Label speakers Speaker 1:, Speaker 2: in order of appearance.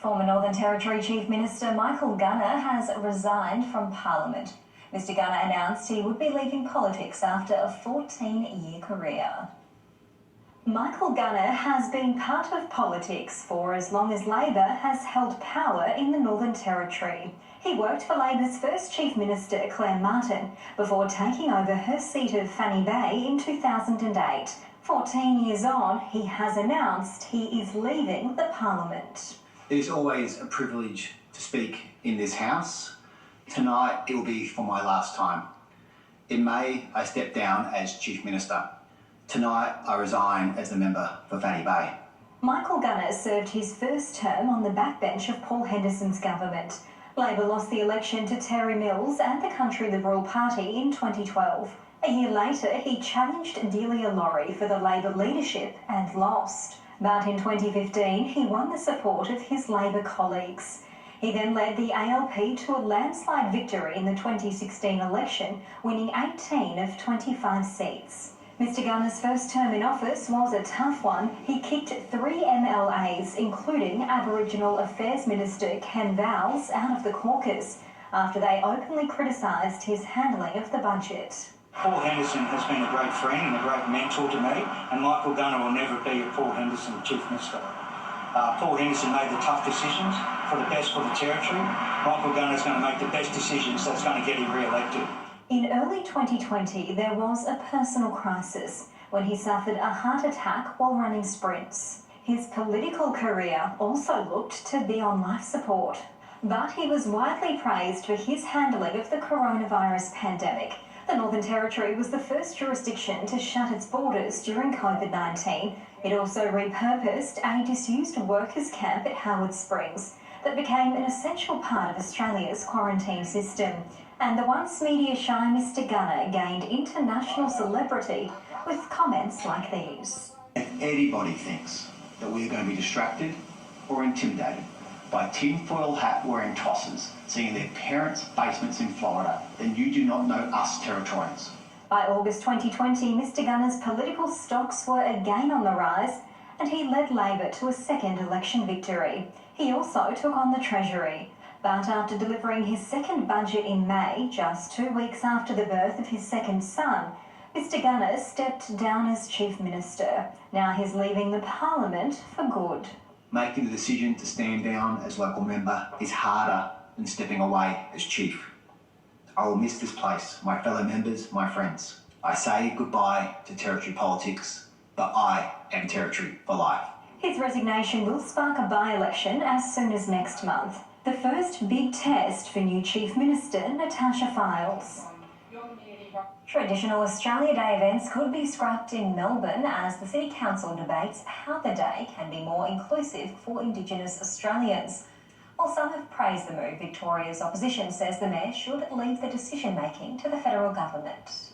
Speaker 1: Former Northern Territory Chief Minister Michael Gunner has resigned from Parliament. Mr Gunner announced he would be leaving politics after a 14-year career. Michael Gunner has been part of politics for as long as Labor has held power in the Northern Territory. He worked for Labor's first Chief Minister, Claire Martin, before taking over her seat of Fanny Bay in 2008. 14 years on, he has announced he is leaving the Parliament.
Speaker 2: It is always a privilege to speak in this House. Tonight it will be for my last time. In May, I stepped down as Chief Minister. Tonight, I resign as the member for Fanny Bay.
Speaker 1: Michael Gunner served his first term on the backbench of Paul Henderson's government. Labor lost the election to Terry Mills and the Country Liberal Party in 2012. A year later, he challenged Delia Laurie for the Labor leadership and lost. But in 2015, he won the support of his Labor colleagues. He then led the ALP to a landslide victory in the 2016 election, winning 18 of 25 seats. Mr Gunner's first term in office was a tough one. He kicked 3 MLAs, including Aboriginal Affairs Minister Ken Vowles, out of the caucus after they openly criticised his handling of the budget.
Speaker 3: Paul Henderson has been a great friend and a great mentor to me, and Michael Gunner will never be a Paul Henderson Chief Minister. Paul Henderson made the tough decisions for the best for the Territory. Michael Gunner is going to make the best decisions that's going to get him re-elected.
Speaker 1: In early 2020, there was a personal crisis when he suffered a heart attack while running sprints. His political career also looked to be on life support, but he was widely praised for his handling of the coronavirus pandemic. The Northern Territory was the first jurisdiction to shut its borders during COVID-19. It also repurposed a disused workers' camp at Howard Springs that became an essential part of Australia's quarantine system. And the once media-shy Mr Gunner gained international celebrity with comments like these.
Speaker 2: If anybody thinks that we are going to be distracted or intimidated by tinfoil hat wearing tossers seeing their parents' basements in Florida, then you do not know us Territorians.
Speaker 1: By August 2020, Mr Gunner's political stocks were again on the rise and he led Labor to a second election victory. He also took on the Treasury. But after delivering his second budget in May, just 2 weeks after the birth of his second son, Mr Gunner stepped down as Chief Minister. Now he's leaving the Parliament for good.
Speaker 2: Making the decision to stand down as local member is harder than stepping away as Chief. I will miss this place, my fellow members, my friends. I say goodbye to Territory politics, but I am Territory for life.
Speaker 1: His resignation will spark a by-election as soon as next month. The first big test for new Chief Minister Natasha Fyles. Traditional Australia Day events could be scrapped in Melbourne as the City Council debates how the day can be more inclusive for Indigenous Australians. While some have praised the move, Victoria's opposition says the Mayor should leave the decision-making to the federal government.